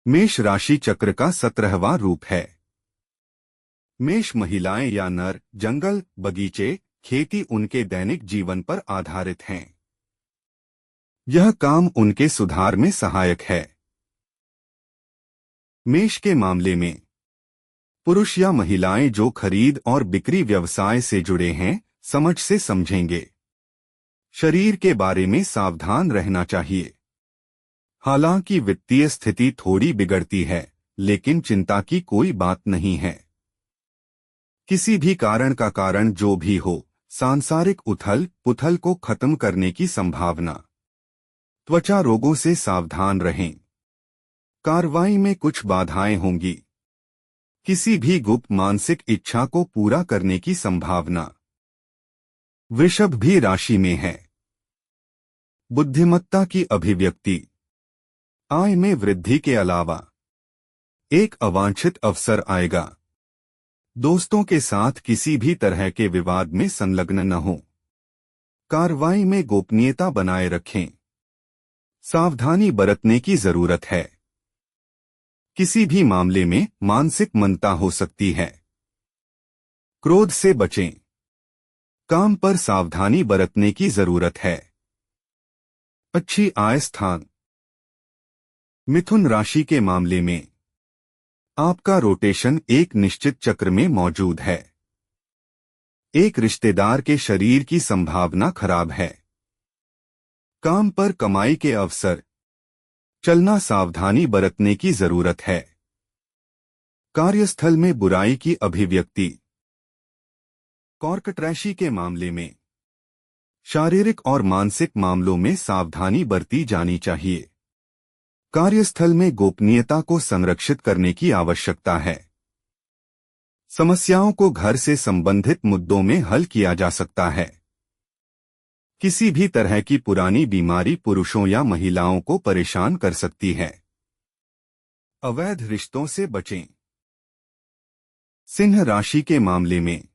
मेष राशि चक्र का 17वां रूप है। मेष महिलाएं या नर जंगल, बगीचे, खेती उनके दैनिक जीवन पर आधारित हैं। यह काम उनके सुधार में सहायक है। मेष के मामले में पुरुष या महिलाएं जो खरीद और बिक्री व्यवसाय से जुड़े हैं, समझ से समझेंगे। शरीर के बारे में सावधान रहना चाहिए। हालांकि वित्तीय स्थिति थोड़ी बिगड़ती है, लेकिन चिंता की कोई बात नहीं है। किसी भी कारण जो भी हो, सांसारिक उथल पुथल को खत्म करने की संभावना। त्वचा रोगों से सावधान रहें। कार्रवाई में कुछ बाधाएं होंगी। किसी भी गुप्त मानसिक इच्छा को पूरा करने की संभावना। वृषभ भी राशि में है। बुद्धिमत्ता की अभिव्यक्ति। आय में वृद्धि के अलावा एक अवांछित अवसर आएगा। दोस्तों के साथ किसी भी तरह के विवाद में संलग्न न हो। कार्रवाई में गोपनीयता बनाए रखें। सावधानी बरतने की जरूरत है। किसी भी मामले में मानसिक मंदता हो सकती है। क्रोध से बचें। काम पर सावधानी बरतने की जरूरत है। अच्छी आय स्थान। मिथुन राशि के मामले में आपका रोटेशन एक निश्चित चक्र में मौजूद है। एक रिश्तेदार के शरीर की संभावना खराब है। काम पर कमाई के अवसर। चलना सावधानी बरतने की जरूरत है। कार्यस्थल में बुराई की अभिव्यक्ति। कर्क राशि के मामले में शारीरिक और मानसिक मामलों में सावधानी बरती जानी चाहिए। कार्यस्थल में गोपनीयता को संरक्षित करने की आवश्यकता है। समस्याओं को घर से संबंधित मुद्दों में हल किया जा सकता है। किसी भी तरह की पुरानी बीमारी पुरुषों या महिलाओं को परेशान कर सकती है। अवैध रिश्तों से बचें। सिंह राशि के मामले में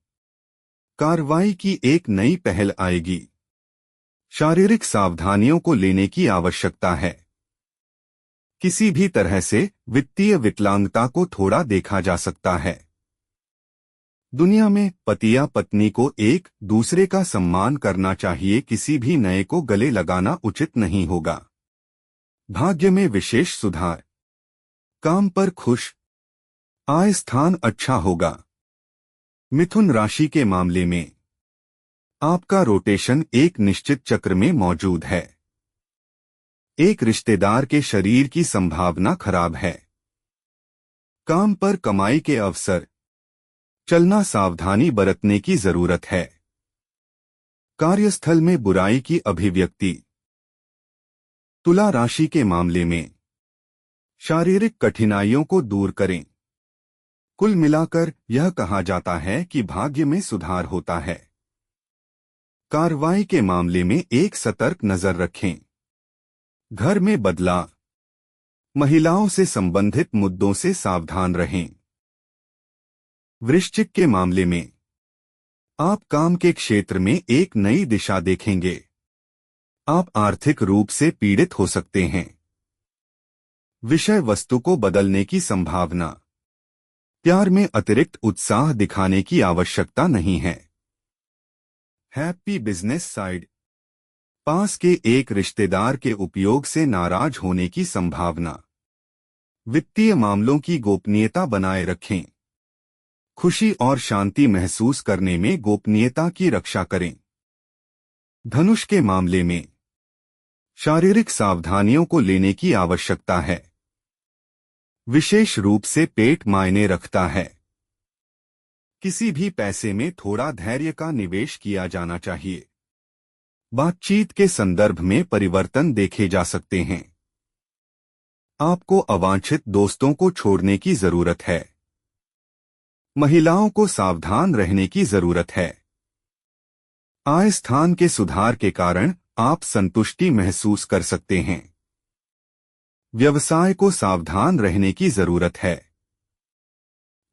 कार्रवाई की एक नई पहल आएगी। शारीरिक सावधानियों को लेने की आवश्यकता है। किसी भी तरह से वित्तीय विकलांगता को थोड़ा देखा जा सकता है। दुनिया में पति या पत्नी को एक दूसरे का सम्मान करना चाहिए। किसी भी नए को गले लगाना उचित नहीं होगा। भाग्य में विशेष सुधार। काम पर खुश। आय स्थान अच्छा होगा। मिथुन राशि के मामले में आपका रोटेशन एक निश्चित चक्र में मौजूद है। एक रिश्तेदार के शरीर की संभावना खराब है। काम पर कमाई के अवसर। चलना सावधानी बरतने की जरूरत है। कार्यस्थल में बुराई की अभिव्यक्ति। तुला राशि के मामले में शारीरिक कठिनाइयों को दूर करें। कुल मिलाकर यह कहा जाता है कि भाग्य में सुधार होता है। कार्रवाई के मामले में एक सतर्क नजर रखें। घर में बदलाव। महिलाओं से संबंधित मुद्दों से सावधान रहें। वृश्चिक के मामले में आप काम के क्षेत्र में एक नई दिशा देखेंगे। आप आर्थिक रूप से पीड़ित हो सकते हैं। विषय वस्तु को बदलने की संभावना। प्यार में अतिरिक्त उत्साह दिखाने की आवश्यकता नहीं है। Happy business side. पास के एक रिश्तेदार के उपयोग से नाराज होने की संभावना। वित्तीय मामलों की गोपनीयता बनाए रखें। खुशी और शांति महसूस करने में गोपनीयता की रक्षा करें। धनुष के मामले में शारीरिक सावधानियों को लेने की आवश्यकता है। विशेष रूप से पेट मायने रखता है। किसी भी पैसे में थोड़ा धैर्य का निवेश किया जाना चाहिए। बातचीत के संदर्भ में परिवर्तन देखे जा सकते हैं। आपको अवांछित दोस्तों को छोड़ने की जरूरत है। महिलाओं को सावधान रहने की जरूरत है। आय स्थान के सुधार के कारण आप संतुष्टि महसूस कर सकते हैं। व्यवसाय को सावधान रहने की जरूरत है।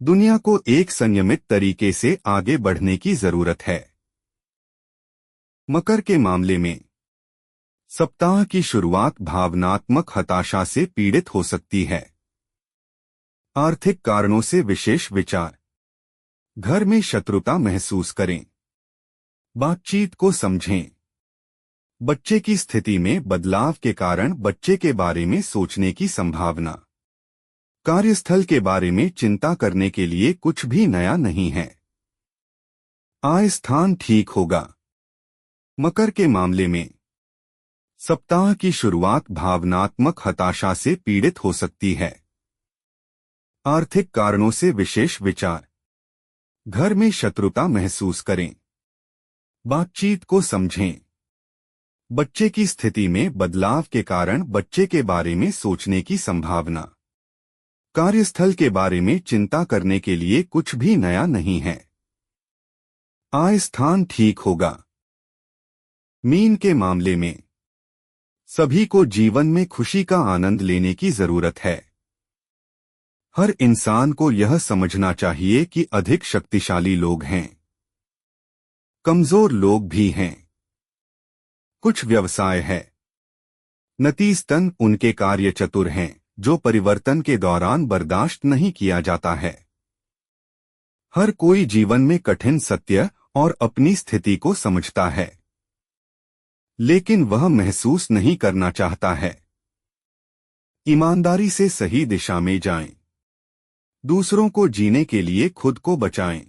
दुनिया को एक संयमित तरीके से आगे बढ़ने की जरूरत है। मकर के मामले में सप्ताह की शुरुआत भावनात्मक हताशा से पीड़ित हो सकती है। आर्थिक कारणों से विशेष विचार। घर में शत्रुता महसूस करें। बातचीत को समझें। बच्चे की स्थिति में बदलाव के कारण बच्चे के बारे में सोचने की संभावना। कार्यस्थल के बारे में चिंता करने के लिए कुछ भी नया नहीं है। आय स्थान ठीक होगा। मकर के मामले में सप्ताह की शुरुआत भावनात्मक हताशा से पीड़ित हो सकती है। आर्थिक कारणों से विशेष विचार। घर में शत्रुता महसूस करें। बातचीत को समझें। बच्चे की स्थिति में बदलाव के कारण बच्चे के बारे में सोचने की संभावना। कार्यस्थल के बारे में चिंता करने के लिए कुछ भी नया नहीं है। आय स्थान ठीक होगा। मीन के मामले में सभी को जीवन में खुशी का आनंद लेने की जरूरत है। हर इंसान को यह समझना चाहिए कि अधिक शक्तिशाली लोग हैं, कमजोर लोग भी हैं। कुछ व्यवसाय है। नतीजतन उनके कार्य चतुर हैं जो परिवर्तन के दौरान बर्दाश्त नहीं किया जाता है। हर कोई जीवन में कठिन सत्य और अपनी स्थिति को समझता है, लेकिन वह महसूस नहीं करना चाहता है। ईमानदारी से सही दिशा में जाएं। दूसरों को जीने के लिए खुद को बचाएं।